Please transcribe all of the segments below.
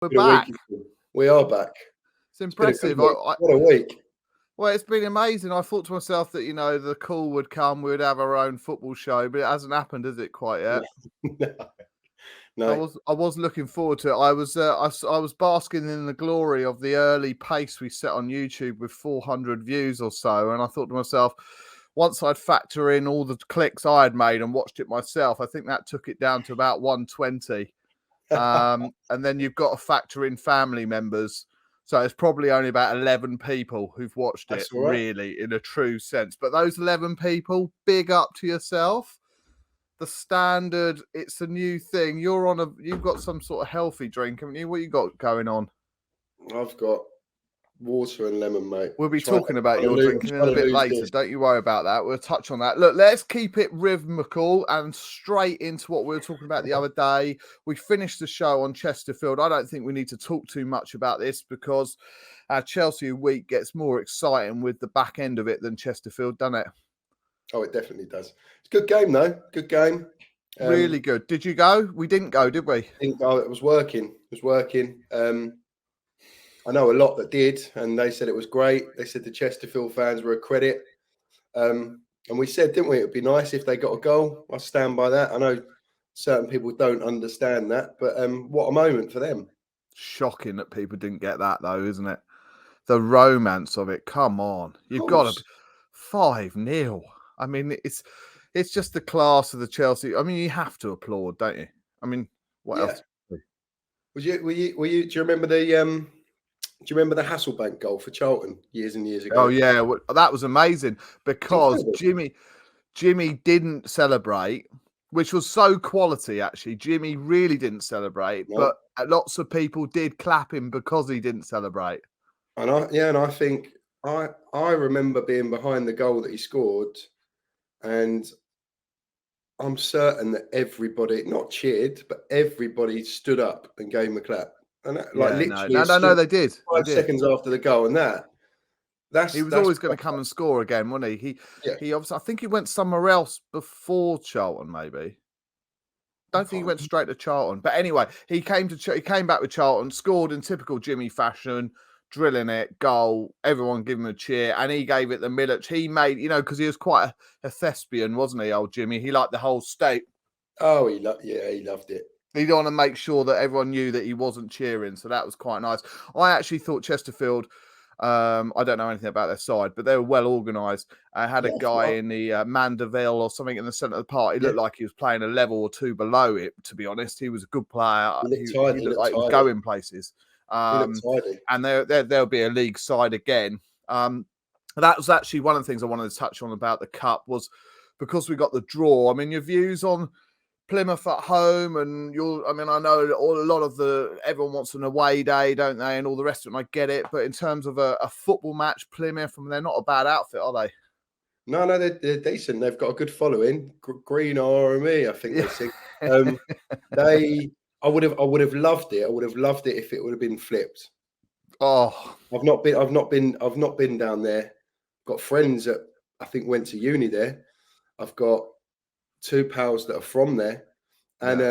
We're Been a week. back. We are back. It's impressive. What a week. Well, it's been amazing. I thought to myself that, the call would come, we'd have our own football show, but it hasn't happened, has it, quite yet? No. I was looking forward to it. I was basking in the glory of the early pace we set on YouTube with 400 views or so, and I thought to myself, once I'd factor in all the clicks I had made and watched it myself, I think that took it down to about 120. And then you've got to factor in family members. So it's probably only about 11 people who've watched it, really, in a true sense. But those 11 people, big up to yourself. The standard, it's a new thing. You've got some sort of healthy drink, haven't you? What you got going on? I've got water and lemon, mate. We'll be talking about your drinking a bit later. Don't you worry about that. We'll touch on that. Look, let's keep it rhythmical and straight into what we were talking about the other day. We finished the show on Chesterfield. I don't think we need to talk too much about this because our Chelsea week gets more exciting with the back end of it than Chesterfield, doesn't it? Oh, it definitely does. It's a good game, though. Good game. Really good. Did you go? We didn't go, did we? It was working. I know a lot that did, and they said it was great. They said the Chesterfield fans were a credit. And we said, didn't we, it would be nice if they got a goal. I stand by that. I know certain people don't understand that, but what a moment for them. Shocking that people didn't get that, though, isn't it? The romance of it. Come on. You've got to 5-0. I mean, it's just the class of the Chelsea. I mean, you have to applaud, don't you? I mean, what else? Were you? Do you remember the Do you remember the Hasselbank goal for Charlton years and years ago? Oh, yeah. Well, that was amazing because Jimmy didn't celebrate, which was so quality, actually. Jimmy really didn't celebrate, but lots of people did clap him because he didn't celebrate. And I think I remember being behind the goal that he scored, and I'm certain that everybody, not cheered, but everybody stood up and gave him a clap. And that, no, they did. 5 seconds after the goal, and he was always going to come and score again, wasn't he? He obviously, I think he went somewhere else before Charlton, maybe. Don't think he went straight to Charlton, but anyway, he came back with Charlton, scored in typical Jimmy fashion, drilling it, goal. Everyone gave him a cheer, and he gave it the Milic. He made, because he was quite a thespian, wasn't he, old Jimmy? He liked the whole state. Oh, he loved it. He'd want to make sure that everyone knew that he wasn't cheering, so that was quite nice. I actually thought Chesterfield, I don't know anything about their side, but they were well organised. I had a guy in the Mandeville or something in the centre of the park. He looked like he was playing a level or two below it, to be honest. He was a good player. He looked like he was going places. And there'll be a league side again. That was actually one of the things I wanted to touch on about the Cup was because we got the draw. I mean, your views on Plymouth at home, and I know a lot of everyone wants an away day, don't they? And all the rest of it, and I get it. But in terms of a football match, Plymouth, they're not a bad outfit, are they? No, they're decent. They've got a good following. Green Army, I think they sing. I would have loved it. I would have loved it if it would have been flipped. Oh, I've not been down there. Got friends that I think went to uni there. I've got 2 pals that are from there, and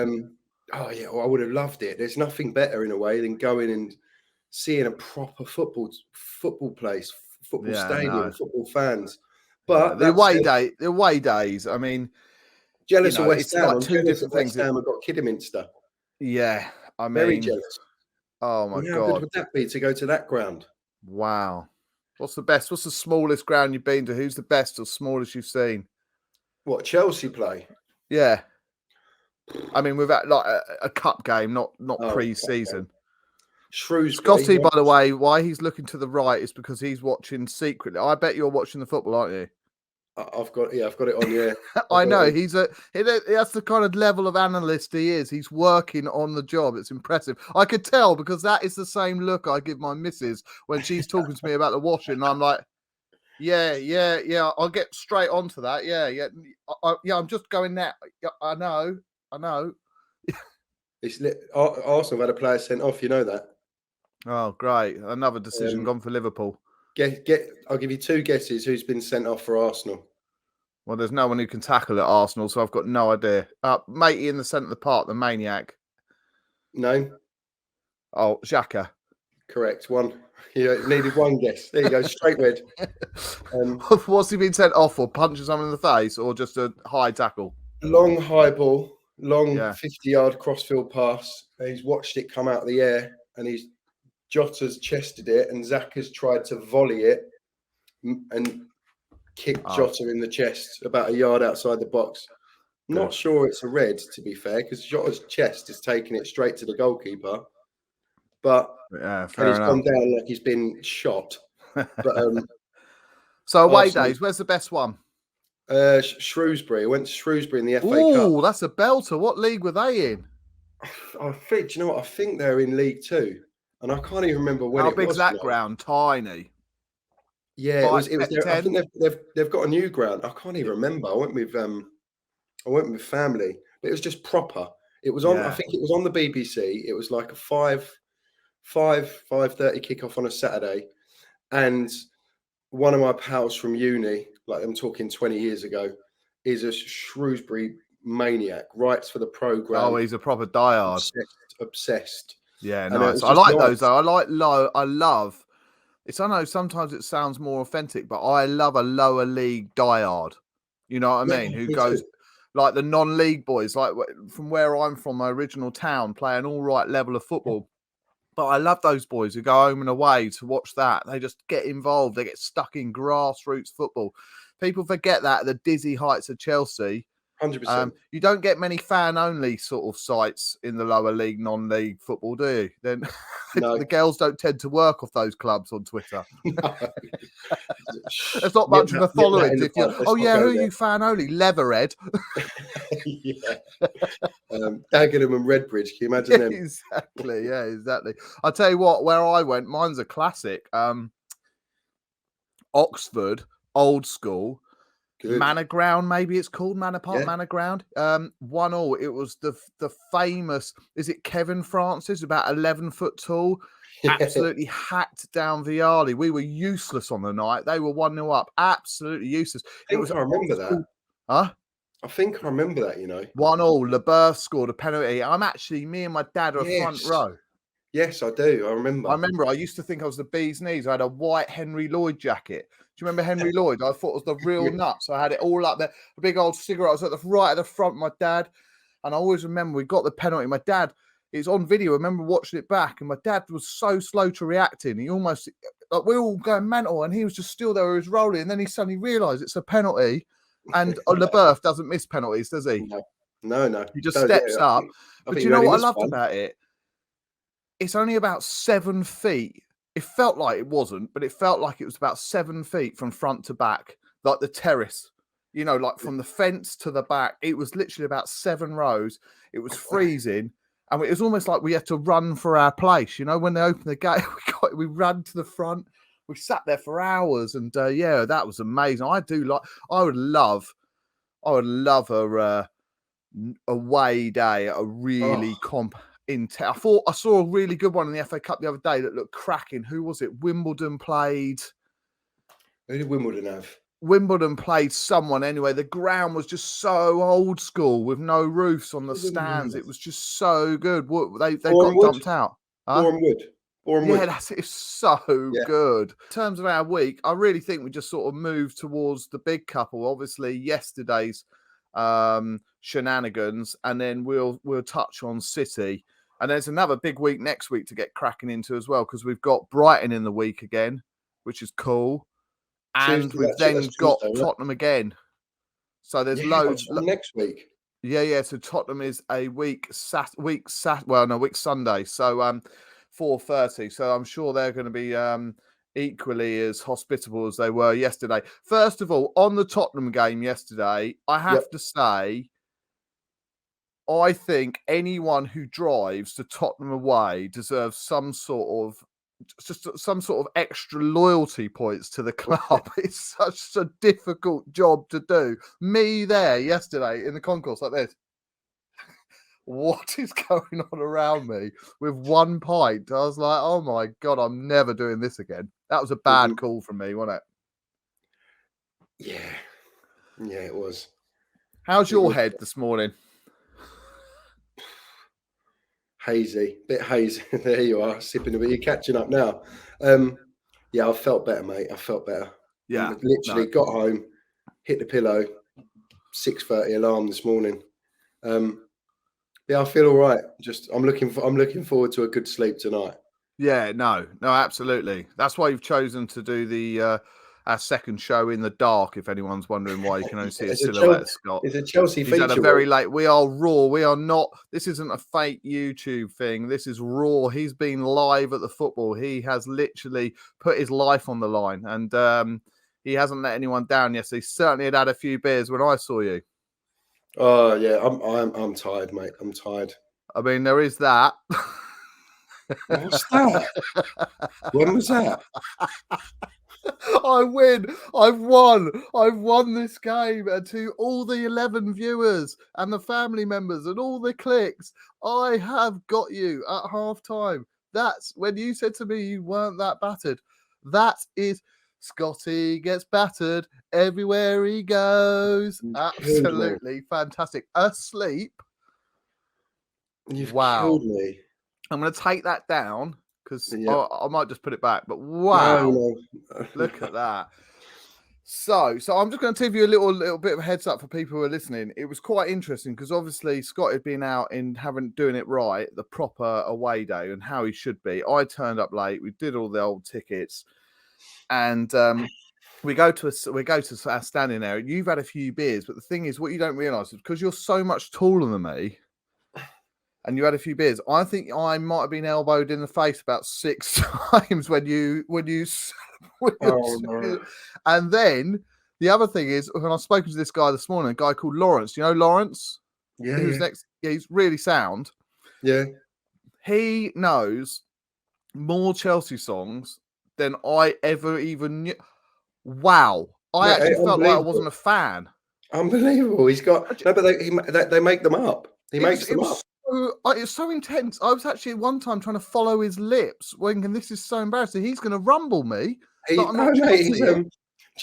I would have loved it. There's nothing better in a way than going and seeing a proper football place, football stadium, football fans. But the away days. I mean, jealous of West Ham. Like two different things. West Ham have got Kidderminster. Yeah, I mean, very jealous. Oh my God, how good would that be to go to that ground? Wow. What's the best? What's the smallest ground you've been to? Who's the best or smallest you've seen? What, Chelsea play? Yeah. I mean, we've had like a cup game, not pre-season. Shrewsbury. Scotty, by the way, why he's looking to the right is because he's watching secretly. I bet you're watching the football, aren't you? I've got it on. Yeah, I know that's the kind of level of analyst he is. He's working on the job. It's impressive. I could tell because that is the same look I give my missus when she's talking to me about the washing. And I'm like, yeah. I'll get straight onto that. Yeah. I'm just going there. I know. Arsenal have had a player sent off. You know that. Oh, great! Another decision gone for Liverpool. I'll give you 2 guesses who's been sent off for Arsenal. Well, there's no one who can tackle at Arsenal, so I've got no idea. Matey in the centre of the park, the maniac. No. Oh, Xhaka. Correct. One. You needed one guess. There you go. Straight red. What's he been sent off for? Punching someone in the face or just a high tackle? Long high ball, long Yeah. 50-yard crossfield pass. And he's watched it come out of the air, and Jota's chested it, and Xhaka's tried to volley it and kicked Jota in the chest about a yard outside the box. Not sure it's a red, to be fair, because Jota's chest has taken it straight to the goalkeeper. But yeah, and he's enough. gone down like he's been shot. But so away days, where's the best one? Shrewsbury. I went to Shrewsbury in the FA Cup. Oh, that's a belter. What league were they in? I think. Do you know what? I think they're in League Two, and I can't even remember when it was. How big's that ground? Tiny. Yeah, it was. I think they've got a new ground. I can't even remember. I went with family, but it was just proper. It was on. I think it was on the BBC. It was like a 5:30 kickoff on a Saturday, and one of my pals from uni, like I'm talking 20 years ago, is a Shrewsbury maniac. Writes for the programme. Oh, he's a proper diehard. Obsessed. Yeah, nice. I like those though. I love. I know sometimes it sounds more authentic, but I love a lower league diehard. You know what I mean? Who goes like the non-league boys, like from where I'm from, my original town, playing all right level of football. But I love those boys who go home and away to watch that. They just get involved. They get stuck in grassroots football. People forget that at the dizzy heights of Chelsea. 100%. You don't get many fan-only sort of sites in the lower league, non-league football, do you? Then the girls don't tend to work off those clubs on Twitter. No. There's not much of a following. Who are you fan-only? Leatherhead. Yeah. Dagenham and Redbridge. Can you imagine them? Exactly. Yeah, exactly. I'll tell you what, where I went, mine's a classic. Oxford, old school. Good. Manor Ground, maybe it's called Manor Park, Manor Ground. 1-1. It was the famous, is it Kevin Francis, about 11 foot tall, absolutely hacked down Vialli. We were useless on the night. They were 1-0 up, absolutely useless. I remember that. Huh? I think I remember that, 1-0. LeBeuf scored a penalty. Me and my dad are front row. Yes, I do. I remember. I used to think I was the bee's knees. I had a white Henry Lloyd jacket. Do you remember Henry Lloyd? I thought it was the real nuts. I had it all up there. A big old cigarette. I was at right at the front with my dad. And I always remember we got the penalty. My dad, it's on video. I remember watching it back. And my dad was so slow to reacting. He almost, like, we were all going mental. And he was just still there. He was rolling. And then he suddenly realised it's a penalty. And LeBeuf doesn't miss penalties, does he? No. He just steps up. But do you know what I loved about it? It's only about 7 feet. It felt like it wasn't, but it felt like it was about 7 feet from front to back, like the terrace, like from the fence to the back. It was literally about 7 rows. It was freezing. And it was almost like we had to run for our place. When they opened the gate, we ran to the front. We sat there for hours. And that was amazing. I would love a away day at a really I saw a really good one in the FA Cup the other day that looked cracking. Who was it? Wimbledon played. Who did Wimbledon have? Wimbledon played someone anyway. The ground was just so old school with no roofs on the stands. It was just so good. They got dumped out. Boreham Wood. It's so good. In terms of our week, I really think we just sort of moved towards the big couple. Obviously, yesterday's shenanigans, and then we'll touch on City. And there's another big week next week to get cracking into as well, because we've got Brighton in the week again, which is cool. And we've then got Tottenham again. So there's loads next week. Yeah. So Tottenham is a week Sunday. So 4:30. So I'm sure they're going to be equally as hospitable as they were yesterday. First of all, on the Tottenham game yesterday, I have to say, I think anyone who drives to Tottenham away deserves some sort of extra loyalty points to the club. It's such a difficult job to do. Me there yesterday in the concourse like this. What is going on around me with 1 pint? I was like, oh my God, I'm never doing this again. That was a bad call from me, wasn't it? Yeah, it was. How's your head this morning? bit hazy. There you are, sipping a bit. You're catching up now. Yeah, I felt better, mate. I felt better. Yeah, Literally got home, hit the pillow, 6:30 alarm this morning. Yeah, I feel all right. I'm looking forward to a good sleep tonight. Yeah, no, absolutely. That's why you've chosen to do the our second show in the dark. If anyone's wondering why you can only see a silhouette of Scott, it's a Chelsea he's at a feature. very late. We are raw. We are not. This isn't a fake YouTube thing. This is raw. He's been live at the football. He has literally put his life on the line, and he hasn't let anyone down. Yes, he certainly had a few beers when I saw you. Oh yeah, I'm tired, mate. I'm tired. I mean, there is that. What's that? When was that? I win. I've won. I've won this game. And to all the 11 viewers and the family members and all the clicks, I have got you at half time. That's when you said to me you weren't that battered. That is Scotty gets battered everywhere he goes. Absolutely fantastic. Asleep. You've killed me. I'm going to take that down because I might just put it back. But wow, no. Look at that. So I'm just going to give you a little bit of a heads up for people who are listening. It was quite interesting because obviously Scott had been out in doing it right, the proper away day and how he should be. I turned up late. We did all the old tickets, and we go to our standing area. You've had a few beers, but the thing is, what you don't realise is because you're so much taller than me. And you had a few beers. I think I might have been elbowed in the face about 6 times when you. No. And then the other thing is, when I've spoken to this guy this morning, a guy called Lawrence. You know Lawrence? Yeah. Who's next? Yeah, he's really sound. Yeah. He knows more Chelsea songs than I ever even knew. Wow! I actually felt like I wasn't a fan. Unbelievable. He's got no, but they make them up. He makes them up. It's so intense. I was actually at one time trying to follow his lips, thinking this is so embarrassing. He's going to rumble me. Do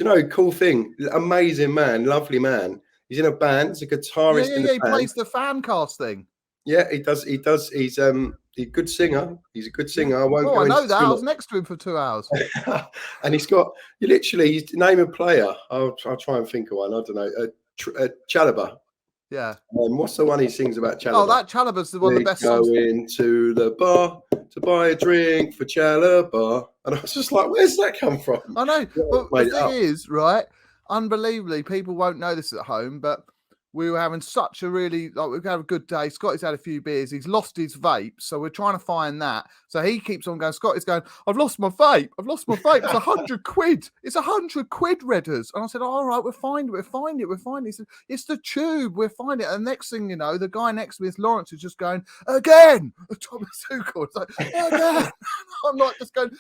you know, cool thing, amazing man, lovely man. He's in a band. He's a guitarist. Yeah. He plays the fan cast thing. Yeah, he does. He's a good singer. He's a good singer. I won't go I know into that. I was next to him for 2 hours. And he's name a player. I'll try and think of one. I don't know. Chalobah. Yeah. What's the one he sings about Chalobah? Oh, that Chalobah's one of the best songs. Going to the bar to buy a drink for Chalobah. And I was just like, where's that come from? I know. But the thing is, right, unbelievably, people won't know this at home, but we were having such a we've had a good day. Scotty's had a few beers. He's lost his vape. So we're trying to find that. So he keeps on going. Scotty's going, I've lost my vape. It's 100 quid. It's 100 quid, Redders. And I said, all right, we'll find it. He said, it's the tube. We'll find it. And the next thing you know, the guy next to me is Lawrence is just going, again. Thomas Tuchel. It's like, again. I'm like just going,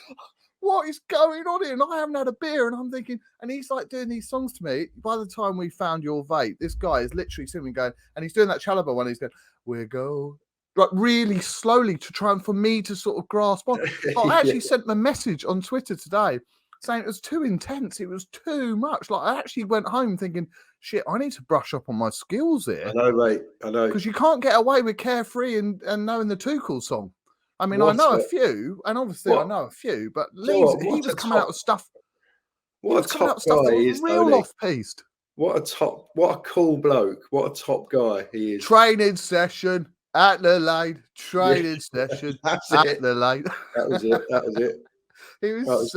what is going on here? And I haven't had a beer. And I'm thinking, and he's like doing these songs to me. By the time we found your vape, this guy is literally sitting going, and he's doing that Chalobah one. He's going, we go, like really slowly to try and for me to sort of grasp on. But I actually sent them a message on Twitter today saying it was too intense. It was too much. Like I actually went home thinking, shit, I need to brush up on my skills here. I know, mate. I know. Because you can't get away with Carefree and knowing the Tuchel song. I mean, I know a few, and obviously I know a few, but he was coming out with stuff. What a top guy he is, real off-piste. What a cool bloke. What a top guy he is. Training session at the lane. Training session at the lane. That was it. He was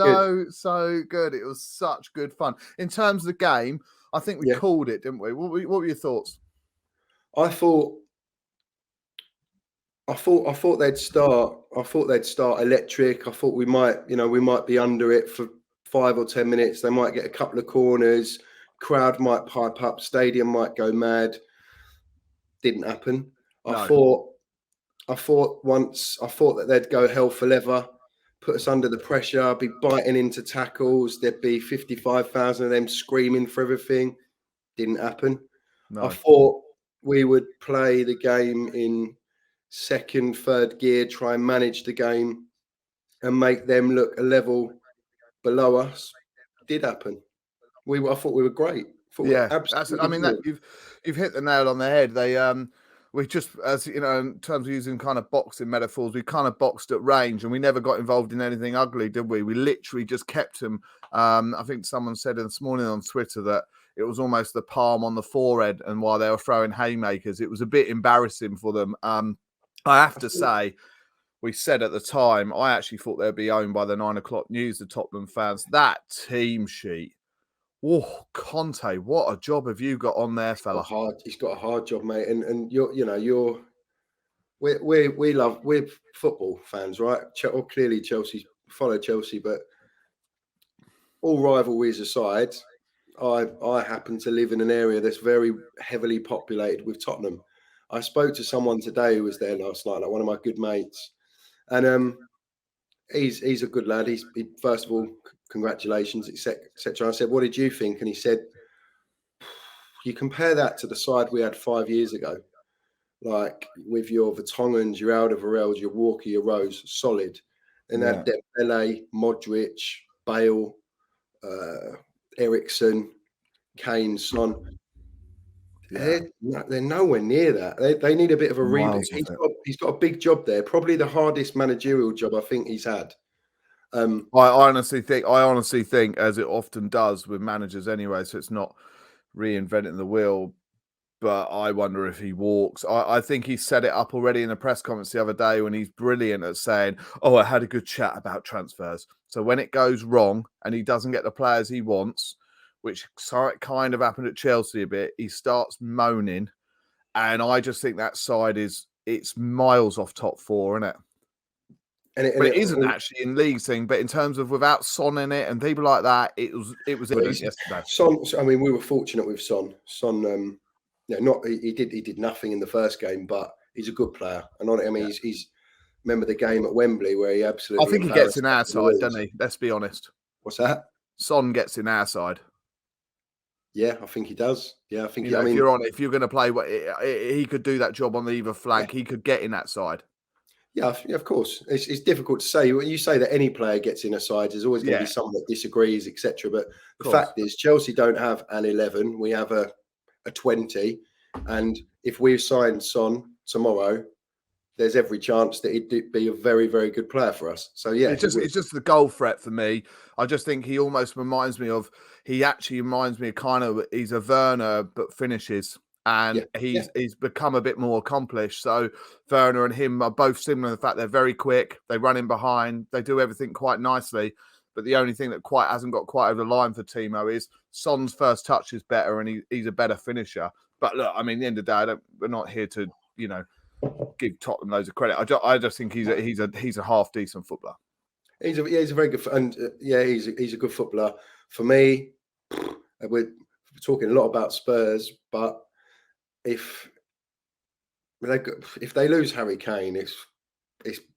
so good. It was such good fun. In terms of the game, I think we called it, didn't we? What were your thoughts? I thought they'd start. I thought they'd start electric. I thought we might be under it for 5 or 10 minutes. They might get a couple of corners. Crowd might pipe up. Stadium might go mad. Didn't happen. No. I thought that they'd go hell for leather, put us under the pressure, be biting into tackles. There'd be 55,000 of them screaming for everything. Didn't happen. No. I thought we would play the game in second, third gear, try and manage the game and make them look a level below us. Did happen. I thought we were great. Absolutely. I mean, you've hit the nail on the head. we just, as you know, in terms of using kind of boxing metaphors, we kind of boxed at range and we never got involved in anything ugly, did we? We literally just kept them. I think someone said this morning on Twitter that it was almost the palm on the forehead, and while they were throwing haymakers, it was a bit embarrassing for them. I have to say, we said at the time, I actually thought they'd be owned by the 9 o'clock news, the Tottenham fans. That team sheet. Oh, Conte, what a job have you got on there, fella? He's got a hard job, mate. And we're football fans, right? Well, clearly Chelsea, follow Chelsea, but all rivalries aside, I happen to live in an area that's very heavily populated with Tottenham. I spoke to someone today who was there last night, like one of my good mates, and he's a good lad. First of all, congratulations, etc. I said, "What did you think?" And he said, "You compare that to the side we had 5 years ago, like with your Vertongans, your Alderweirelds, your Walker, your Rose, solid. Then they had Dembele, Modric, Bale, Ericsson, Kane, Son. They're nowhere near that. They need a bit of a rebuild. He's got a big job there, probably the hardest managerial job I think he's had. I honestly think, as it often does with managers anyway, so it's not reinventing the wheel, but I wonder if he walks. I think he set it up already in a press conference the other day when he's brilliant at saying, "Oh, I had a good chat about transfers." So when it goes wrong and he doesn't get the players he wants, which kind of happened at Chelsea a bit, he starts moaning. And I just think that side it's miles off top four, isn't it? But it isn't actually in league thing. But in terms of without Son in it and people like that, it was yesterday. Son, I mean, we were fortunate with Son. Son, he did nothing in the first game, but he's a good player. And on it, I mean, he's remember the game at Wembley where he absolutely. I think he gets in our side, doesn't he? Let's be honest. What's that? Son gets in our side. Yeah, I think he does. Yeah, I think. If you're going to play, he could do that job on the either flank. Yeah. He could get in that side. Yeah, of course. It's difficult to say. When you say that any player gets in a side, there's always going to be someone that disagrees, etc. But the fact is, Chelsea don't have an 11. We have a 20. And if we sign Son tomorrow, there's every chance that he'd be a very, very good player for us. So yeah, it's just the goal threat for me. I just think he almost reminds me of. He actually reminds me of kind of he's a Werner but finishes, and he's become a bit more accomplished. So Werner and him are both similar in the fact they're very quick. They run in behind. They do everything quite nicely. But the only thing that hasn't got quite over the line for Timo is Son's first touch is better, and he's a better finisher. But look, I mean, at the end of the day, we're not here to give Tottenham loads of credit. I just think he's a half decent footballer. He's a very good he's a good footballer. For me, we're talking a lot about Spurs, but if they lose Harry Kane, it's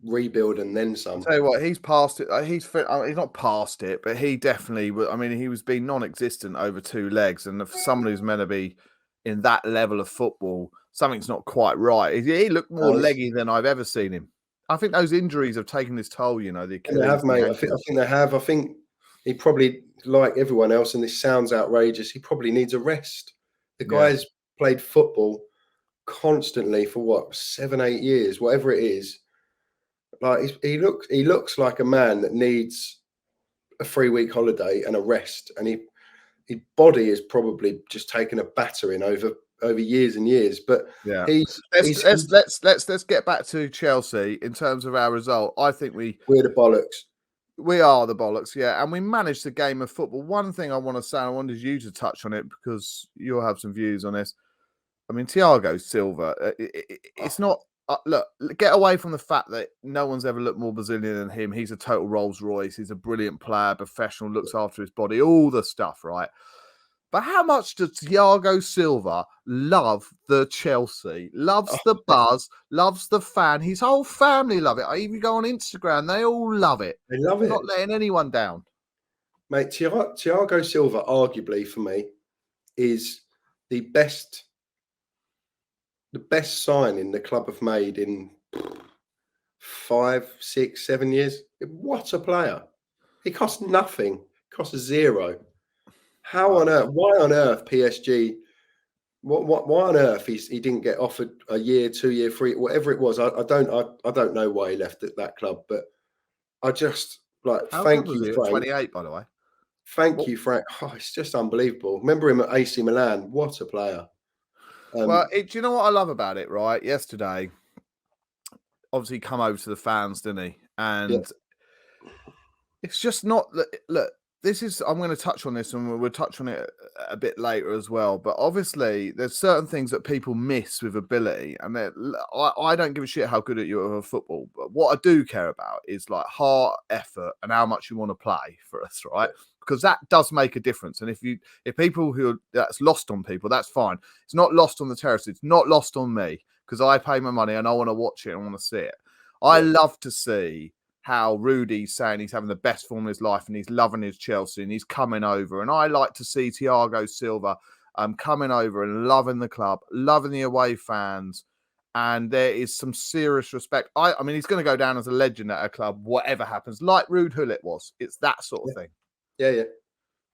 rebuild and then some. I'll tell you what, he's past it. He's not past it, but he definitely. I mean, he was being non-existent over 2 legs, and for someone who's meant to be in that level of football, something's not quite right. He looked more leggy than I've ever seen him. I think those injuries have taken his toll. The Achilles. They have, mate. I think they have. I think he probably, like everyone else, and this sounds outrageous, he probably needs a rest. The guy's played football constantly for 7-8 years, whatever it is. Like he looks like a man that needs a 3-week holiday and a rest, and his body is probably just taken a battering over years and years. But let's get back to Chelsea in terms of our result. I think we're the bollocks. We are the bollocks, yeah, and we managed the game of football. One thing I want to say, I wanted you to touch on it because you'll have some views on this. I mean, Thiago Silva, it's not. Look, get away from the fact that no one's ever looked more Brazilian than him. He's a total Rolls Royce. He's a brilliant player, professional, looks after his body, all the stuff, right? But how much does Thiago Silva love the Chelsea? Loves the buzz, loves the fan. His whole family love it. I even go on Instagram. They all love it. They love it. Not letting anyone down. Mate, Thiago Silva, arguably for me, is the best signing the club have made in 5, 6, 7 years. What a player. He costs nothing. Costs 0. How on earth? Why on earth PSG Why on earth he didn't get offered a year, 2 year free, whatever it was? I don't know why he left at that club, but I just like How good thank was you, he at Frank. 28, by the way? Thank you, Frank. Oh, it's just unbelievable. Remember him at AC Milan? What a player! Well, do you know what I love about it? Right, yesterday, obviously, come over to the fans, didn't he? Yeah, And it's just not look. This is I'm going to touch on this, and we'll touch on it a bit later as well. But obviously, there's certain things that people miss with ability, and I don't give a shit how good at you are at football. But what I do care about is like heart, effort, and how much you want to play for us, right? Because that does make a difference. And if people that's lost on people, that's fine. It's not lost on the terrorists. It's not lost on me because I pay my money and I want to watch it and want to see it. I love to see how Rudy's saying he's having the best form of his life and he's loving his Chelsea and he's coming over. And I like to see Thiago Silva coming over and loving the club, loving the away fans. And there is some serious respect. I mean, he's going to go down as a legend at a club, whatever happens, like Ruud Gullit was. It's that sort of thing. Yeah.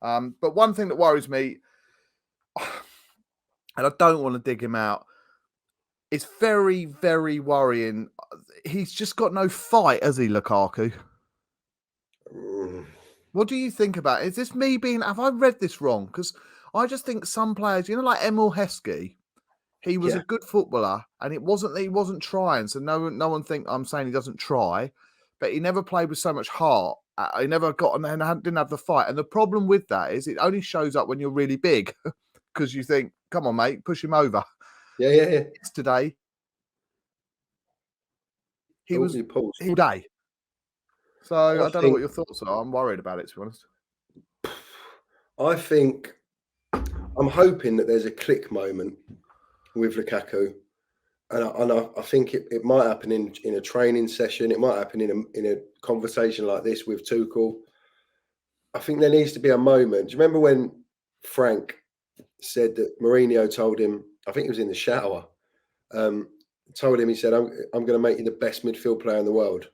But one thing that worries me, and I don't want to dig him out, it's very, very worrying. He's just got no fight, has he, Lukaku? What do you think about it? Is this me being... Have I read this wrong? Because I just think some players, like Emil Heskey, he was a good footballer, and it wasn't that he wasn't trying. So no one think I'm saying he doesn't try, but he never played with so much heart. He never got and didn't have the fight. And the problem with that is it only shows up when you're really big, because you think, "Come on, mate, push him over." Yeah. Today, he was all day. So I don't know what your thoughts are. I'm worried about it, to be honest. I think I'm hoping that there's a click moment with Lukaku, and I think it might happen in a training session. It might happen in a conversation like this with Tuchel. I think there needs to be a moment. Do you remember when Frank said that Mourinho told him? I think it was in the shower. Told him, he said, "I'm going to make you the best midfield player in the world."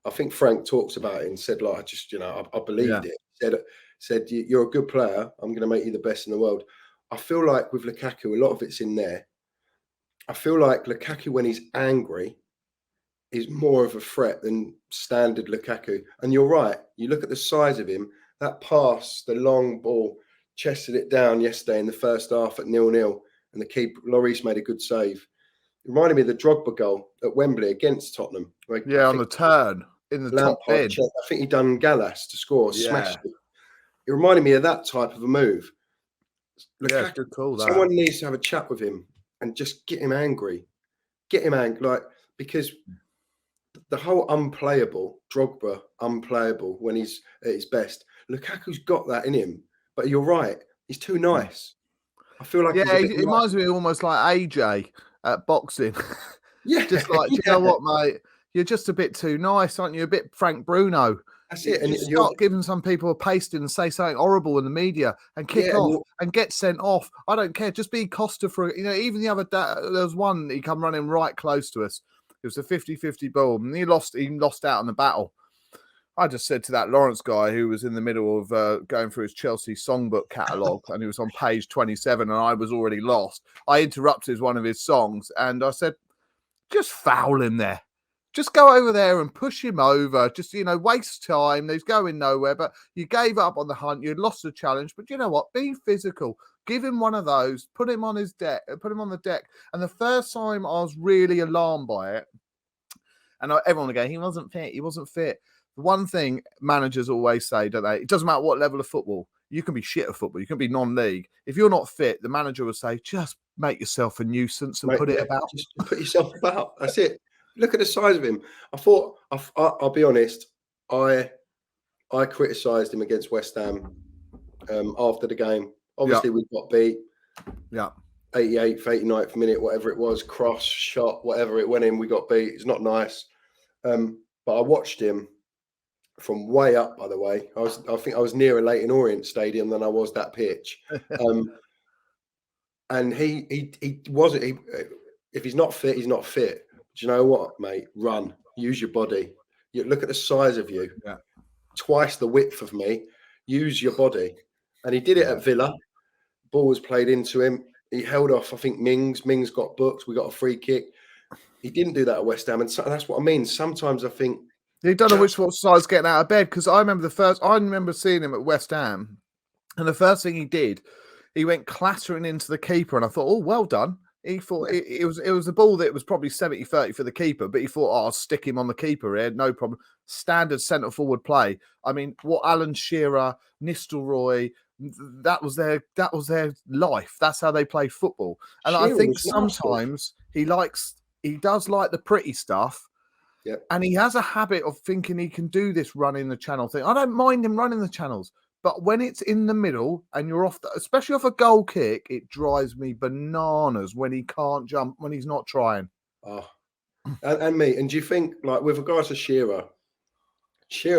I think Frank talks about it and said, like, I just, I believed it. Said, "You're a good player. I'm going to make you the best in the world." I feel like with Lukaku, a lot of it's in there. I feel like Lukaku, when he's angry, is more of a threat than standard Lukaku. And you're right. You look at the size of him, that pass, the long ball, chested it down yesterday in the first half at 0-0, and the keeper, Lloris, made a good save. It reminded me of the Drogba goal at Wembley against Tottenham. On the turn in the top bin. I think he done Gallas to score, smashed it. It reminded me of that type of a move. Lukaku, good call, that. Someone needs to have a chat with him and just get him angry. Because the whole Drogba unplayable when he's at his best. Lukaku's got that in him, but you're right. He's too nice. I feel like it reminds me almost like AJ at boxing. Yeah, just like, do you know what, mate? You're just a bit too nice, aren't you? A bit Frank Bruno. That's it. And you start giving some people a pasting and say something horrible in the media and kick off and get sent off. I don't care. Just be Costa for, even the other day, there was one, he come running right close to us. It was a 50-50 ball and he lost out in the battle. I just said to that Lawrence guy who was in the middle of going through his Chelsea songbook catalogue and he was on page 27 and I was already lost. I interrupted one of his songs and I said, just foul him there. Just go over there and push him over. Just, waste time. He's going nowhere. But you gave up on the hunt. You lost the challenge. But you know what? Be physical. Give him one of those. Put him on his deck. Put him on the deck. And the first time I was really alarmed by it, and everyone again, he wasn't fit. He wasn't fit. The one thing managers always say, don't they? It doesn't matter what level of football. You can be shit at football. You can be non-league. If you're not fit, the manager will say, just make yourself a nuisance and put it about. Just put yourself about. That's it. Look at the size of him. I'll be honest, I criticised him against West Ham after the game. Obviously, we got beat. Yeah. 88th, 89th minute, whatever it was, cross, shot, whatever it went in, we got beat. It's not nice. But I watched him from way up, by the way. I think I was nearer Leyton Orient Stadium than I was that pitch. And he wasn't. If he's not fit, he's not fit. Do you know what, mate? Run. Use your body. You look at the size of you. Yeah. Twice the width of me. Use your body. And he did it at Villa. Ball was played into him. He held off, I think, Mings. Mings got booked. We got a free kick. He didn't do that at West Ham. And so, that's what I mean. Sometimes I think... He don't know which side's getting out of bed, because I remember seeing him at West Ham, and the first thing he did, he went clattering into the keeper, and I thought, oh, well done. He thought it was a ball that was probably 70-30 for the keeper, but he thought, oh, I'll stick him on the keeper here, no problem. Standard centre forward play. I mean, what Alan Shearer, Nistelrooy, that was their life. That's how they play football. And Shearer, I think sometimes he does like the pretty stuff. Yep. And he has a habit of thinking he can do this running the channel thing. I don't mind him running the channels, but when it's in the middle and you're off, especially off a goal kick, it drives me bananas when he can't jump, when he's not trying. Oh, and me. And do you think, like, with regards to Shearer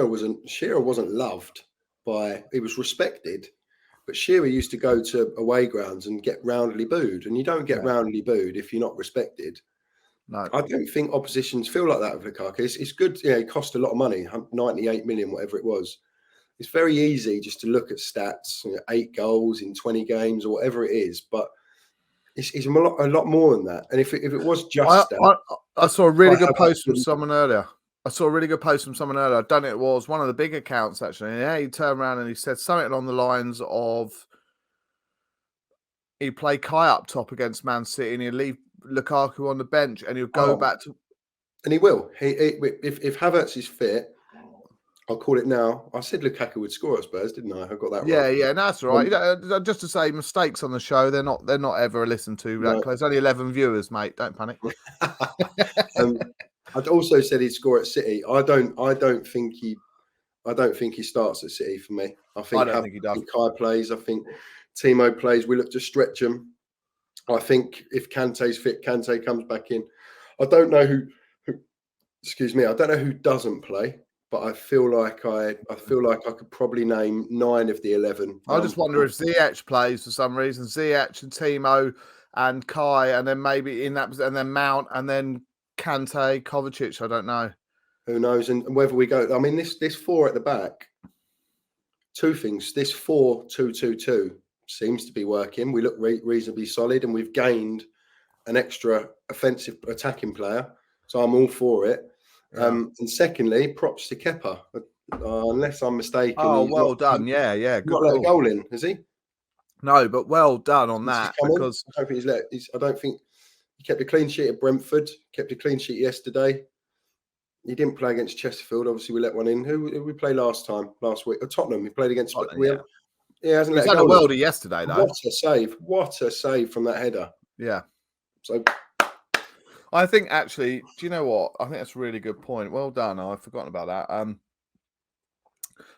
wasn't loved by, he was respected, but Shearer used to go to away grounds and get roundly booed, and you don't get roundly booed if you're not respected. No, I don't think oppositions feel like that with Lukaku. It's good. Yeah, it cost a lot of money, 98 million, whatever it was. It's very easy just to look at stats, 8 goals in 20 games or whatever it is, but it's a lot more than that. And if it was just I saw a really good post from someone earlier. I don't know, it was one of the big accounts, actually. Yeah, he turned around and he said something along the lines of, he'd play Kai up top against Man City and he'd leave Lukaku on the bench and he'll go back to... And he will. If Havertz is fit, I'll call it now. I said Lukaku would score at Spurs, didn't I? I got that right. Yeah, no, that's all right. Just to say, mistakes on the show, they're not ever listened to that close. Only 11 viewers, mate. Don't panic. I'd also said he'd score at City. I don't think he starts at City for me. I don't think he does. I think Kai plays. I think Timo plays. We look to stretch him. I think if Kante's fit, Kante comes back in. I don't know who excuse me. I don't know who doesn't play, but I feel like I could probably name 9 of the 11. I just wonder if Ziyech plays for some reason. Ziyech and Timo and Kai, and then maybe and then Mount, and then Kante, Kovacic. I don't know. Who knows? And whether we go, I mean, this 4 at the back. 2 things. This 4-2-2-2 seems to be working. We look reasonably solid, and we've gained an extra offensive attacking player. So I'm all for it. Yeah. And secondly, props to Kepa. Unless I'm mistaken. Oh, well done. Yeah. Good not let a goal in, has he? No, but well done on that. Because I don't think I don't think he kept a clean sheet at Brentford, kept a clean sheet yesterday. He didn't play against Chesterfield. Obviously, we let one in. Who we played last week? Tottenham. He played against Tottenham. Yeah, hasn't let a goal. He had a worldie yesterday, though. What a save from that header. Yeah. So I think, actually, do you know what? I think that's a really good point. Well done. I've forgotten about that. A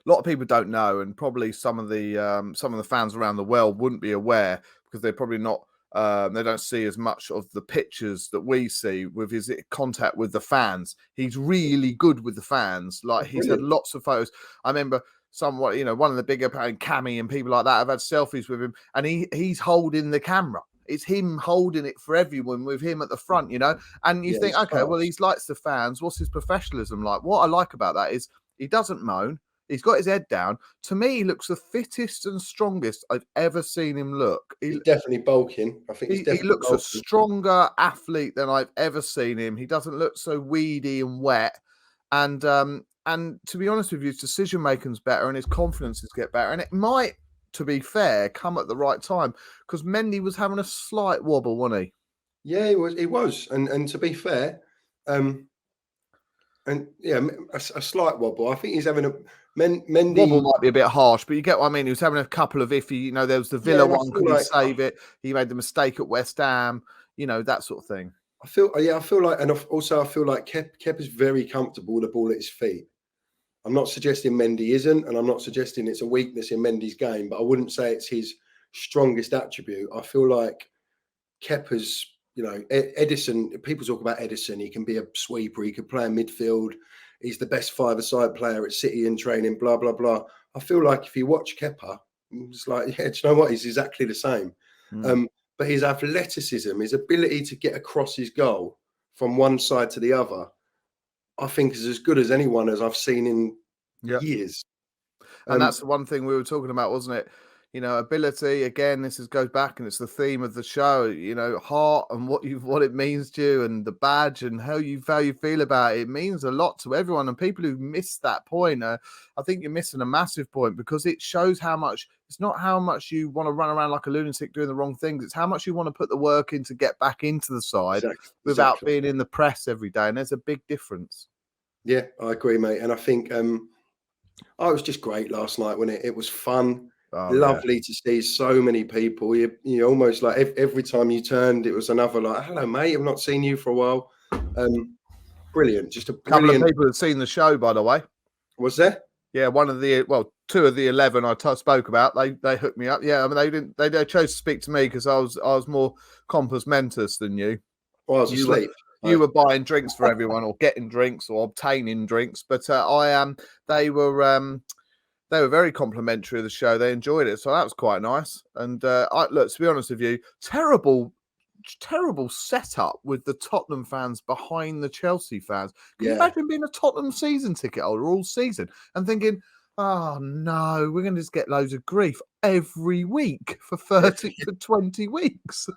lot of people don't know, and probably some of the fans around the world wouldn't be aware, because they're probably not. They don't see as much of the pictures that we see with his contact with the fans. He's really good with the fans. Like, he's had lots of photos. I remember one of the bigger Cammy and people like that have had selfies with him, and he's holding the camera. It's him holding it for everyone with him at the front, and you think, okay, well, he likes the fans. What's his professionalism like? What I like about that is he doesn't moan. He's got his head down. To me, he looks the fittest and strongest I've ever seen him look. He's definitely bulking. I think he looks bulking. A stronger athlete than I've ever seen him. He doesn't look so weedy and wet. And to be honest with you, his decision making's better and his confidences get better. And it might, to be fair, come at the right time, because Mendy was having a slight wobble, wasn't he? Yeah, he was. And to be fair, a slight wobble. I think he's having a Mendy wobble might be a bit harsh, but you get what I mean. He was having a couple of iffy. There was the Villa one. Could he save it? He made the mistake at West Ham. That sort of thing. I feel like, and also I feel like Kep is very comfortable with the ball at his feet. I'm not suggesting Mendy isn't, and I'm not suggesting it's a weakness in Mendy's game, but I wouldn't say it's his strongest attribute. I feel like Kepa's, Edison, people talk about Edison. He can be a sweeper. He can play in midfield. He's the best five-a-side player at City in training, blah, blah, blah. I feel like if you watch Kepa, it's like, do you know what? He's exactly the same. But his athleticism, his ability to get across his goal from one side to the other, I think is as good as anyone as I've seen in years. And that's the one thing we were talking about, wasn't it? ability. Again, goes back, and it's the theme of the show. Heart and what it means to you, and the badge, and how you feel about it. It means a lot to everyone, and people who miss that point, I think you're missing a massive point, because it shows how much. It's not how much you want to run around like a lunatic doing the wrong things. It's how much you want to put the work in to get back into the side without being in the press every day, and there's a big difference. Yeah, I agree, mate, and I think it was just great last night when it was fun. Lovely to see so many people. You almost like every time you turned, it was another like, hello, mate, I've not seen you for a while. Brilliant. Just a brilliant. Couple of people had seen the show, by the way. Was there? Yeah, two of the 11 I spoke about, they hooked me up. Yeah, I mean they chose to speak to me because I was more compos mentis than you. Well, I was asleep. You were buying drinks for everyone, or getting drinks, or obtaining drinks, but they were very complimentary of the show. They enjoyed it, so that was quite nice. And look, to be honest with you, terrible setup with the Tottenham fans behind the Chelsea fans. Can you imagine being a Tottenham season ticket holder all season and thinking, oh no, we're going to just get loads of grief every week for 20 weeks?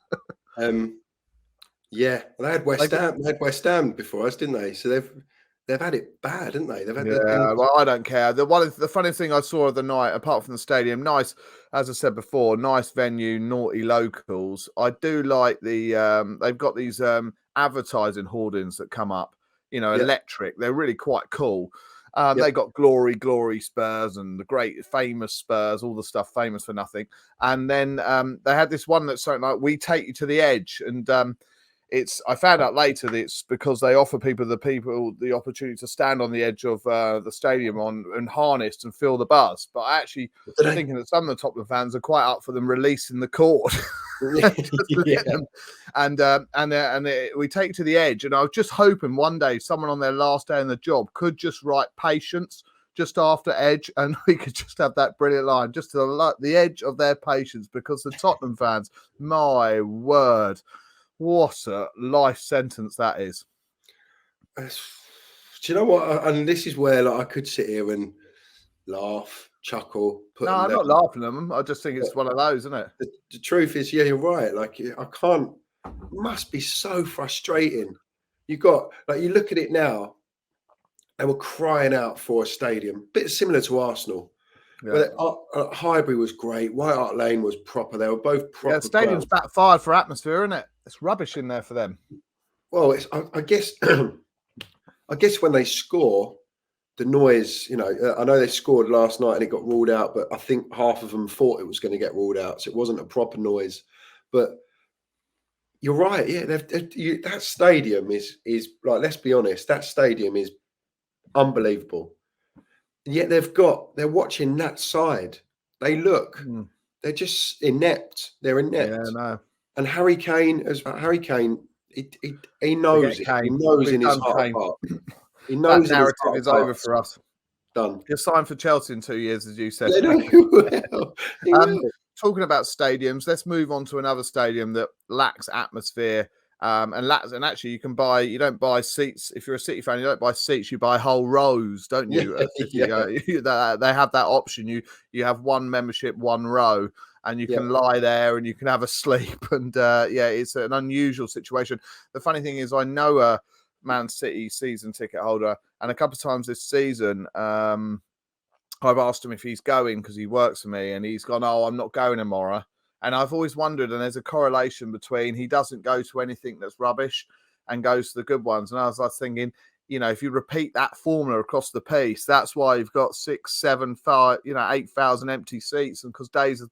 Yeah, they had West Ham. They had West Ham before us, didn't they? So they've had it bad, haven't they? They've had well, I don't care. The funniest thing I saw of the night, apart from the stadium, nice, as I said before, nice venue, naughty locals. I do like they've got these advertising hoardings that come up, electric. They're really quite cool. They got glory Spurs, and the great famous Spurs, all the stuff famous for nothing. And then they had this one that's something like, we take you to the edge. And I found out later that it's because they offer people the opportunity to stand on the edge of the stadium and harnessed and feel the buzz. But I actually thinking that some of the Tottenham fans are quite up for them releasing the cord. And we take to the edge. And I was just hoping one day someone on their last day in the job could just write patience just after edge, and we could just have that brilliant line just to the edge of their patience, because the Tottenham fans, my word, what a life sentence that is. Do you know what? And this is where I could sit here and laugh, chuckle. I'm not laughing at them. I just think it's one of those, isn't it? The truth is, you're right. I can't. It must be so frustrating. You look at it now. They were crying out for a stadium, bit similar to Arsenal. Yeah. Highbury was great. White Hart Lane was proper. They were both proper. Yeah, the stadium's backfired for atmosphere, isn't it? It's rubbish in there for them. Well, I guess I guess when they score, the noise, I know they scored last night and it got ruled out, but I think half of them thought it was going to get ruled out, so it wasn't a proper noise. But you're right, yeah. That stadium is like, let's be honest, that stadium is unbelievable. And yet they're watching that side. They're just inept. They're inept. Yeah, no. And Harry Kane, he knows it. He knows in his heart. He knows that narrative is over for us. Done. You're signed for Chelsea in 2 years, as you said. Talking about stadiums, let's move on to another stadium that lacks atmosphere. And actually, you don't buy seats. If you're a City fan, you don't buy seats. You buy whole rows, don't you? They have that option. You have one membership, one row, and you can lie there and you can have a sleep. And it's an unusual situation. The funny thing is, I know a Man City season ticket holder, and a couple of times this season, I've asked him if he's going because he works for me, and he's gone, "Oh, I'm not going tomorrow." And I've always wondered, and there's a correlation between he doesn't go to anything that's rubbish and goes to the good ones. And I was thinking, if you repeat that formula across the piece, that's why you've got 6, 7, 5, 8,000 empty seats. And because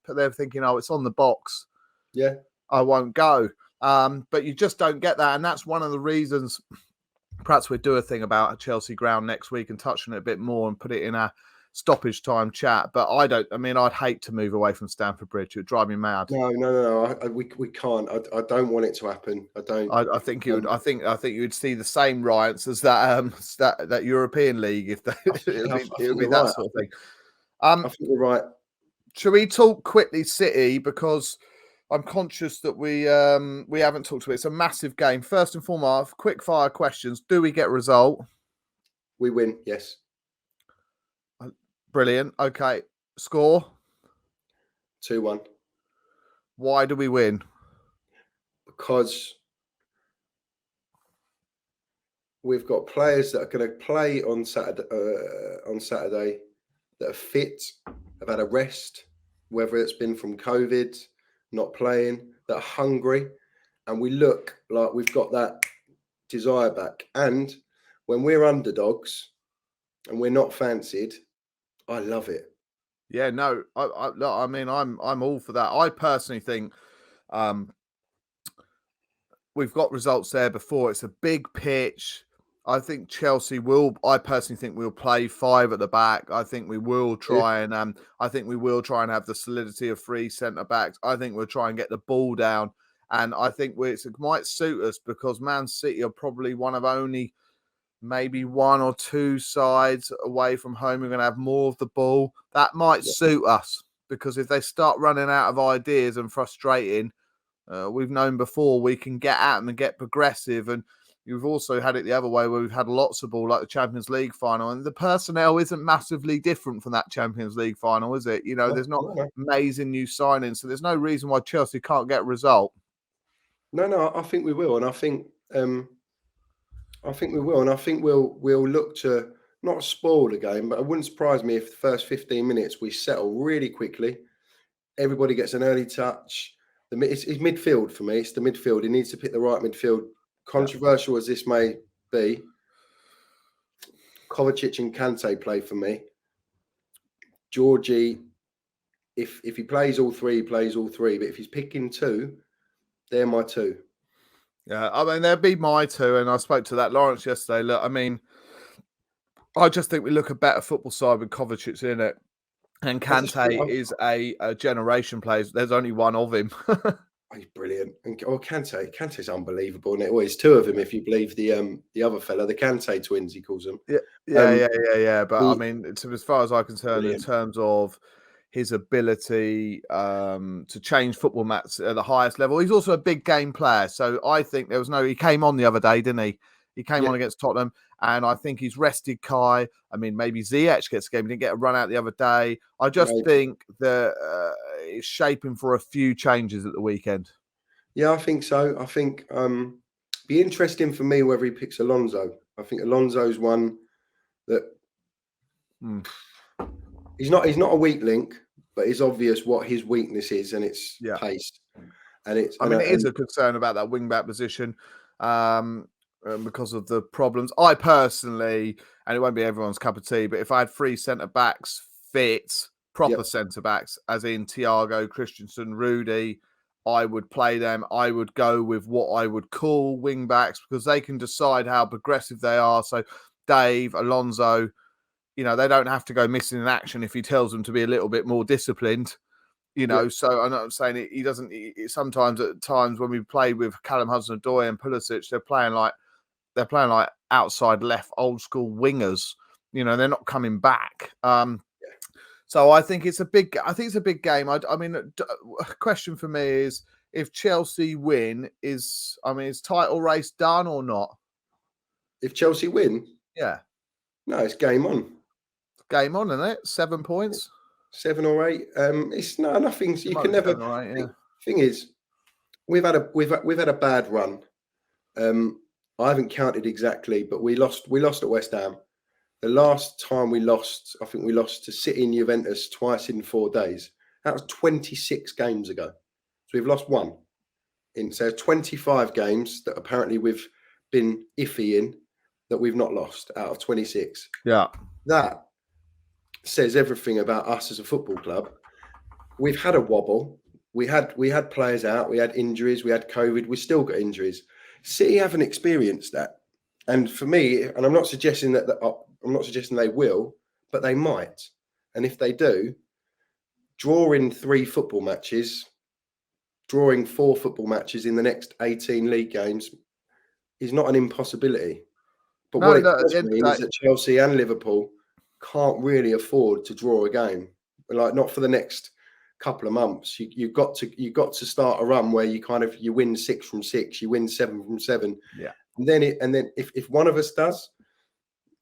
they're thinking, oh, it's on the box. Yeah, I won't go. But you just don't get that. And that's one of the reasons, perhaps we'll do a thing about a Chelsea ground next week and touch on it a bit more and put it in a stoppage time chat. But I'd hate to move away from Stamford Bridge. It would drive me mad. No. We can't. I don't want it to happen. I don't. I think you would. I think you would see the same riots as that European League if it would be that sort of thing. I think you're right. Shall we talk quickly City, because I'm conscious that we haven't talked about it. It's a massive game. First and foremost, quick fire questions. Do we get a result? We win. Yes. Brilliant. Okay. Score? 2-1. Why do we win? Because we've got players that are going to play on Saturday that are fit, have had a rest, whether it's been from COVID, not playing, that are hungry, and we look like we've got that desire back. And when we're underdogs and we're not fancied, I love it. Yeah, no, I mean, I'm all for that. I personally think we've got results there before. It's a big pitch. I think Chelsea will. I personally think we'll play 5 at the back. I think we will try and. I think we will try and have the solidity of 3 centre backs. I think we'll try and get the ball down, and I think it might suit us because Man City are probably one of only maybe 1 or 2 sides away from home. We're going to have more of the ball. That might suit us because if they start running out of ideas and frustrating, we've known before we can get at them and get progressive. And you've also had it the other way where we've had lots of ball, like the Champions League final, and the personnel isn't massively different from that Champions League final, is it? You know, there's not amazing new signings, so there's no reason why Chelsea can't get a result. No, I think we will, and I think we will, and I think we'll look to not spoil the game, but it wouldn't surprise me if the first 15 minutes we settle really quickly. Everybody gets an early touch. It's midfield for me. It's the midfield. He needs to pick the right midfield. Controversial as this may be, Kovacic and Kante play for me. Georgie, if he plays all 3, he plays all 3. But if he's picking 2, they're my 2. Yeah, I mean, they'd be my 2. And I spoke to that Lawrence yesterday. Look, I mean, I just think we look a better football side with Kovacic in it. And Kante is a generation player. There's only one of him. He's brilliant. And Kante's unbelievable. And it always 2 of him, if you believe the other fella, the Kante twins, he calls them. Yeah. But I mean, as far as I'm concerned, in terms of his ability to change football matches at the highest level, he's also a big game player. So I think he came on the other day, didn't he? He came on against Tottenham, and I think he's rested Kai. I mean, maybe Ziyech gets a game. He didn't get a run out the other day. I just think that it's shaping for a few changes at the weekend. Yeah, I think so. I think be interesting for me whether he picks Alonso. I think Alonso's one that he's not a weak link, but it's obvious what his weakness is, and it's pace. And it is a concern about that wing back position. Because of the problems. I personally, and it won't be everyone's cup of tea, but if I had 3 centre-backs fit, proper centre-backs, as in Thiago, Christensen, Rudy, I would play them. I would go with what I would call wing-backs because they can decide how progressive they are. So Dave, Alonso, you know, they don't have to go missing in action if he tells them to be a little bit more disciplined. You know, so I'm not saying he doesn't. Sometimes at times when we played with Callum Hudson-Odoi and Pulisic, they're playing like outside left, old school wingers. You know, they're not coming back. So I think it's a big game. I mean, a question for me is if Chelsea win, is title race done or not? If Chelsea win, no, it's game on. Game on, isn't it? 7 points, 7 or 8. It's nothing. You can never. 7 or 8, Thing is, we've had a bad run. I haven't counted exactly, but we lost at West Ham. The last time we lost, I think we lost to City and Juventus twice in 4 days. That was 26 games ago. So we've lost 1. So 25 games that apparently we've been iffy in that we've not lost out of 26. Yeah. That says everything about us as a football club. We've had a wobble. We had players out. We had injuries. We had COVID. We still got injuries. City haven't experienced that, and for me, and I'm not suggesting they will, but they might. And if they do, drawing 3 football matches, drawing 4 football matches in the next 18 league games is not an impossibility. But what it does mean is that Chelsea and Liverpool can't really afford to draw a game, like not for the next couple of months. You've got to start a run where you win 6 from 6, you win 7 from 7. Yeah. And then if one of us does,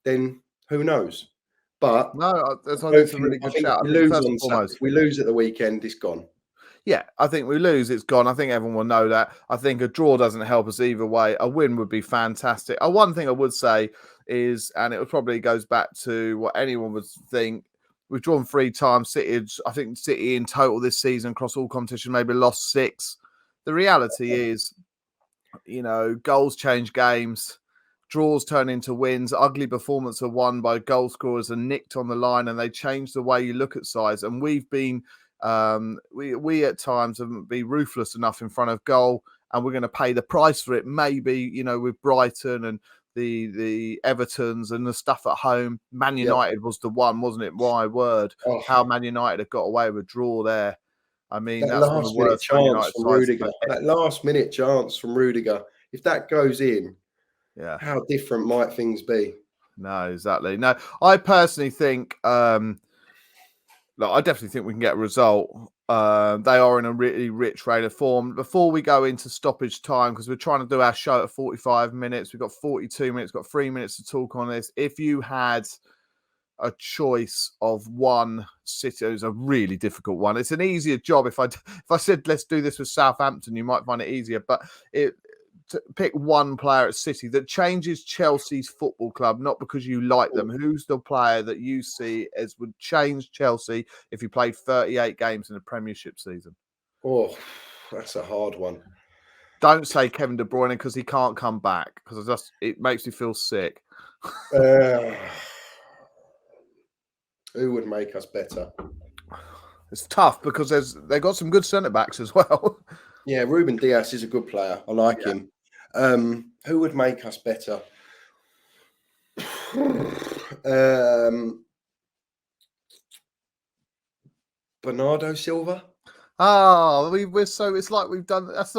then who knows? But No, I think I it's a really good think if shout. I we think lose first and on foremost, if we lose at the weekend, it's gone. yeah, I think we lose, it's gone. I think everyone will know that. I think a draw doesn't help us either way. A win would be fantastic. One thing I would say is, and it probably goes back to what anyone would think, we've drawn 3 times. I think City in total this season across all competition maybe lost 6. The reality is, goals change games. Draws turn into wins. Ugly performances are won by goal scorers and nicked on the line, and they change the way you look at sides. And we've been, we at times have been ruthless enough in front of goal, and we're going to pay the price for it. Maybe with Brighton and the Evertons and the stuff at home. Man United was the one, wasn't it? My word, Oh, how Man United have got away with a draw there. I mean, that that's one of last the minute worst Man chance United from sides. Rudiger. That last minute chance from Rudiger. If that goes in, Yeah. how different might things be? No, exactly. No, I personally think, I definitely think we can get a result. They are in a really rich rate of form. Before we go into stoppage time, because we're trying to do our show at 45 minutes, we've got 42 minutes, got 3 minutes to talk on this. If you had a choice of one city, it was a really difficult one. It's an easier job if I said let's do this with Southampton, you might find it easier. But to pick one player at City that changes Chelsea's football club, not because you like them. Who's the player that you see as would change Chelsea if he played 38 games in a Premiership season? Oh, that's a hard one. Don't say Kevin De Bruyne because he can't come back, because it makes me feel sick. Who would make us better? It's tough because they've got some good centre backs as well. Yeah, Ruben Dias is a good player. I like him. Who would make us better? Bernardo Silva. Oh, it's like we've done. That's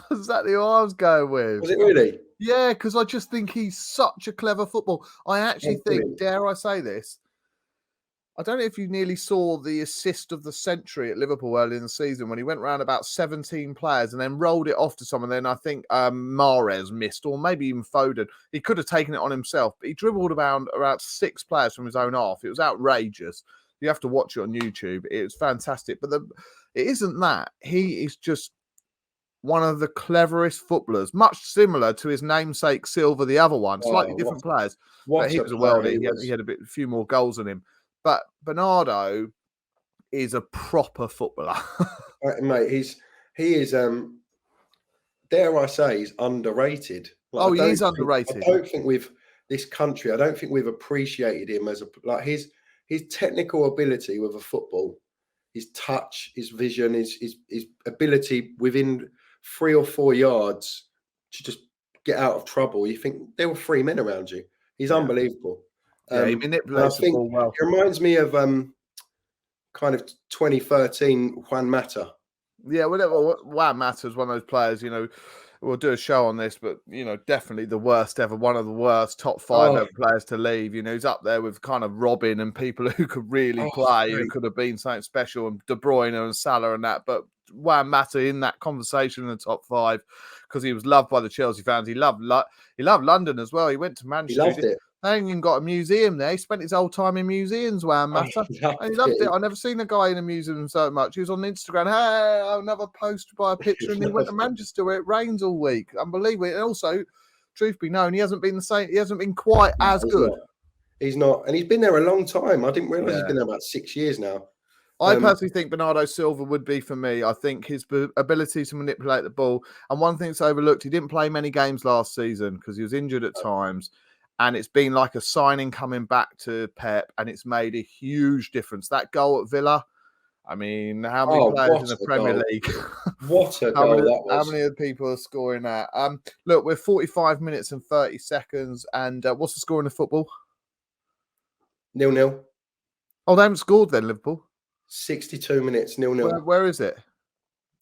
exactly what I was going with. Was it really? Yeah, because I just think he's such a clever football. I actually think, Brilliant. dare I say this, I don't know if you nearly saw the assist of the century at Liverpool early in the season when he went around about 17 players and then rolled it off to someone. Then I think Mahrez missed, or maybe even Foden. He could have taken it on himself, but he dribbled around 6 players from his own half. It was outrageous. You have to watch it on YouTube. It was fantastic. But it isn't that. He is just one of the cleverest footballers, much similar to his namesake Silva, the other one. Slightly different players. But he was a worldie. He had a few more goals than him. But Bernardo is a proper footballer. Mate, he is dare I say, he's underrated. He is underrated. I don't think I don't think we've appreciated him as his technical ability with a football, his touch, his vision, his ability within 3 or 4 yards to just get out of trouble. You think there were 3 men around you. He's unbelievable. He manipulates the ball well. It reminds me of kind of 2013 Juan Mata. Yeah, Juan Mata is one of those players, we'll do a show on this, but, definitely the worst ever, one of the worst top 5 ever players to leave. He's up there with kind of Robin and people who could really play, who could have been something special, and De Bruyne and Salah and that. But Juan Mata in that conversation in the top 5 because he was loved by the Chelsea fans. He loved London as well. He went to Manchester. He loved it. They ain't even got a museum there. He spent his whole time in museums, Juan Mata. He loved it. I've never seen a guy in a museum so much. He was on Instagram. Hey, another post by a picture, and he went to Manchester where it rains all week. Unbelievable. And also, truth be known, he hasn't been the same. He hasn't been quite as good. He's not, and he's been there a long time. I didn't realise he's been there about 6 years now. I personally think Bernardo Silva would be for me. I think his ability to manipulate the ball, and one thing that's overlooked, he didn't play many games last season because he was injured at times. And it's been like a signing coming back to Pep, and it's made a huge difference. That goal at Villa, I mean, how many players in the Premier League? What a goal that was. How many people are scoring that? Look, we're 45 minutes and 30 seconds. And what's the score in the football? 0-0. Oh, they haven't scored then, Liverpool? 62 minutes, 0-0. Where is it?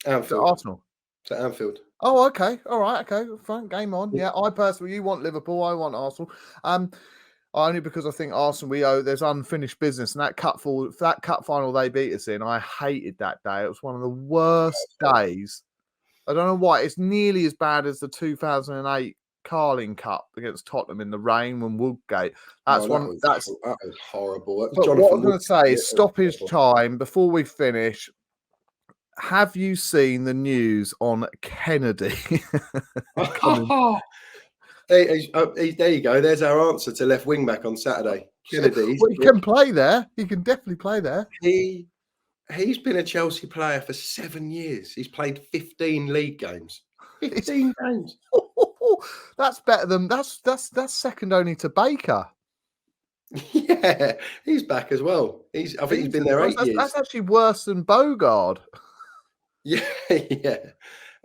Anfield. Arsenal. It's at Anfield. Oh, okay. All right. Okay. Fine. Game on. Yeah. I personally, you want Liverpool. I want Arsenal. Only because I think Arsenal, there's unfinished business. And that cup final they beat us in, I hated that day. It was one of the worst days. I don't know why. It's nearly as bad as the 2008 Carling Cup against Tottenham in the rain when Woodgate. Oh, That's one. That's. that was horrible. That was But what I Jonathan was going Wood. to say is stoppage time before we finish. Have you seen the news on Kennedy? There you go. There's our answer to left wing back on Saturday. Kennedy. Well, he can play there. He can definitely play there. He's been a Chelsea player for 7 years. He's played 15 league games. 15 games. That's better than that's second only to Baker. Yeah, he's back as well. I think he's been there 8 years. That's actually worse than Bogard. Yeah.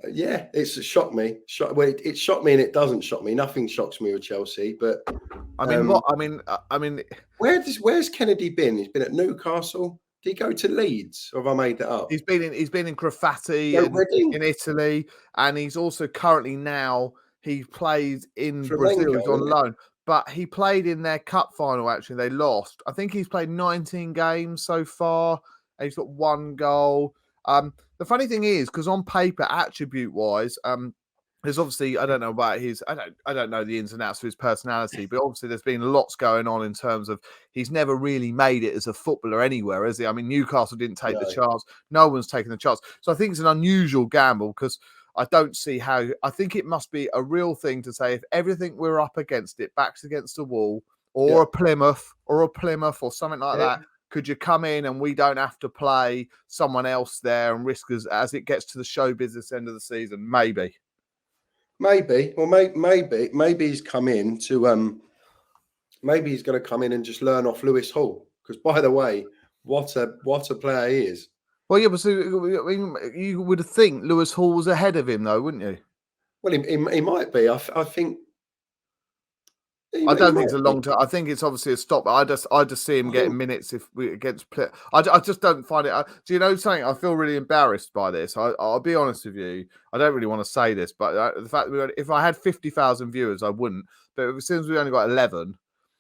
It's shocked me. It shocked me, and it doesn't shock me. Nothing shocks me with Chelsea. But I mean, where's Kennedy been? He's been at Newcastle. Did he go to Leeds, or have I made that up? He's been in Crofatti in Italy, and he's also currently now he plays in Brazil. He's on loan, but he played in their cup final. Actually, they lost. I think he's played 19 games so far. And he's got 1 goal. The funny thing is, because on paper, attribute-wise, there's obviously I don't know about his I don't know the ins and outs of his personality, but obviously there's been lots going on in terms of he's never really made it as a footballer anywhere, has he? I mean, Newcastle didn't take the chance. No one's taken the chance. So I think it's an unusual gamble because I don't see how. I think it must be a real thing to say if everything we're up against it, backs against the wall, or a Plymouth or something like that. Could you come in and we don't have to play someone else there and risk us as it gets to the show business end of the season? Maybe. Well, maybe he's come in to maybe he's going to come in and just learn off Lewis Hall. Because by the way, what a player he is. Well, yeah, but so, I mean, you would think Lewis Hall was ahead of him, though, wouldn't you? Well, he might be. I think. I don't think it's a long term. I think it's obviously a stop. I just see him getting minutes if we against. I just don't find it. Do you know something? I feel really embarrassed by this. I'll be honest with you. I don't really want to say this, but the fact that if I had 50,000 viewers, I wouldn't. But since we only got 11,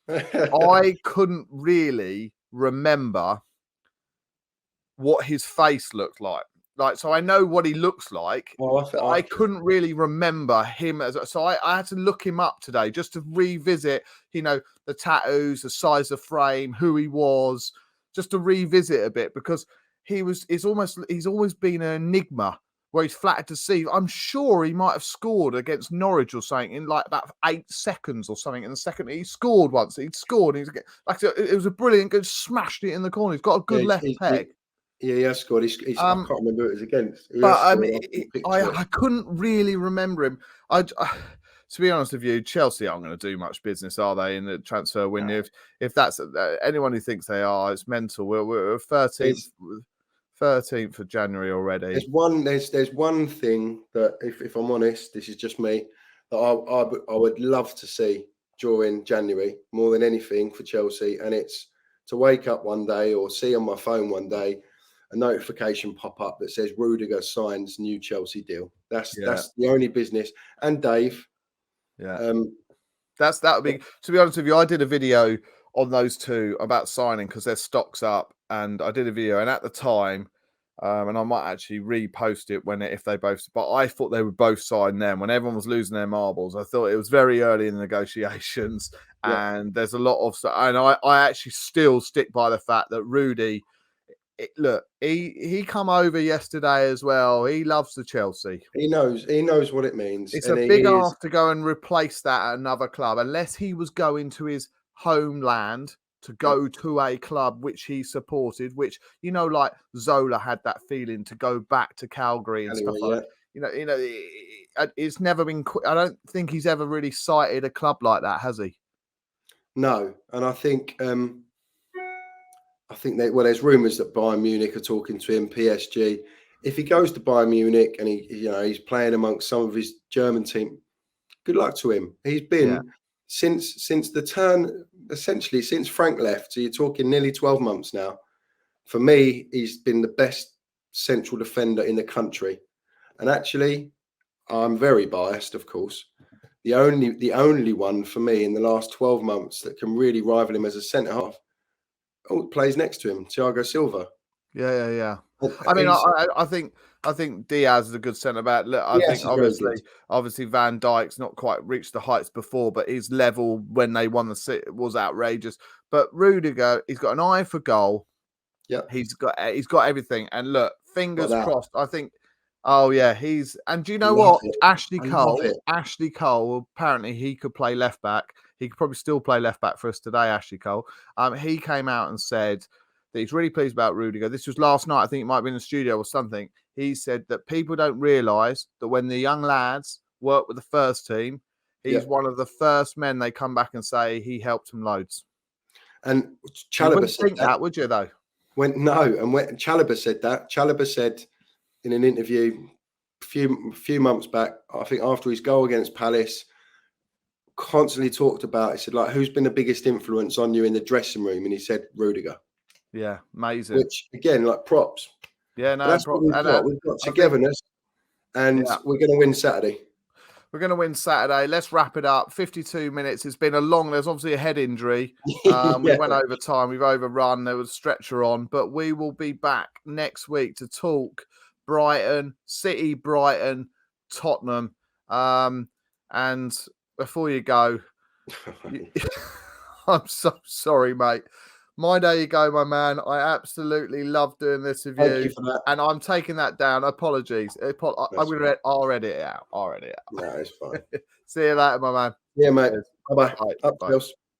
I couldn't really remember what his face looked like. So I know what he looks like. I couldn't really remember him so I had to look him up today just to revisit, the tattoos, the size of frame, who he was, just to revisit a bit because he's always been an enigma where he's flattered to see. I'm sure he might have scored against Norwich or something in like about 8 seconds or something. In the second, he scored once. He'd scored. It was a brilliant goal. Smashed it in the corner. He's got a good left peg. Yeah, he has scored. I can't remember who it was against. But I couldn't really remember him. To be honest with you, Chelsea aren't going to do much business, are they, in the transfer window? No. If that's anyone who thinks they are, it's mental. We're 13th of January already. There's one thing that, if I'm honest, this is just me, that I would love to see during January more than anything for Chelsea, and it's to wake up one day or see on my phone one day a notification pop up that says Rudiger signs new Chelsea deal. That's the only business. And Dave. Yeah. That would be, to be honest with you, I did a video on those two about signing because their stock's up, and I did a video, and at the time, and I might actually repost it if they both, but I thought they would both sign them when everyone was losing their marbles. I thought it was very early in the negotiations, and there's a lot of, and I actually still stick by the fact that Rudy, look, he come over yesterday as well. He loves the Chelsea. He knows what it means. It's a big ask to go and replace that at another club, unless he was going to his homeland to go to a club which he supported, which, like Zola had that feeling to go back to Calgary and stuff like that. It's never been. I don't think he's ever really cited a club like that, has he? No, and I think. There's rumours that Bayern Munich are talking to him, PSG. If he goes to Bayern Munich and he's playing amongst some of his German team, good luck to him. He's been since the turn, essentially since Frank left. So you're talking nearly 12 months now. For me, he's been the best central defender in the country. And actually, I'm very biased, of course. The only one for me in the last 12 months that can really rival him as a centre half plays next to him, Thiago Silva. Yeah. I mean, I think Diaz is a good centre back. Look, I think obviously Van Dijk's not quite reached the heights before, but his level when they won the city was outrageous. But Rudiger, he's got an eye for goal. Yeah, he's got everything. And look, fingers crossed. I think. Oh yeah, and do you know what? Ashley Cole. Apparently, he could play left back. He could probably still play left back for us today. Ashley Cole. He came out and said that he's really pleased about Rudiger. This was last night. I think it might be in the studio or something. He said that people don't realise that when the young lads work with the first team, he's one of the first men they come back and say he helped them loads. And Chalobah wouldn't think that, would you, though? When Chalobah said that, Chalobah said in an interview a few months back, I think after his goal against Palace, constantly talked about, he said, like, who's been the biggest influence on you in the dressing room? And he said, Rudiger. Yeah, amazing. Which, again, like, props. Yeah, no, that's what we've got. We've got togetherness, and we're going to win Saturday. We're going to win Saturday. Let's wrap it up. 52 minutes. It's been there's obviously a head injury. We went over time. We've overrun. There was a stretcher on. But we will be back next week to talk Brighton, City, Brighton, Tottenham. And before you go, I'm so sorry, mate. There you go, my man. I absolutely love doing this with you. Thank you for that. And I'm taking that down. Apologies. I'm going to edit it out. No, it's fine. See you later, my man. Yeah, mate. Bye-bye. Bye. Up,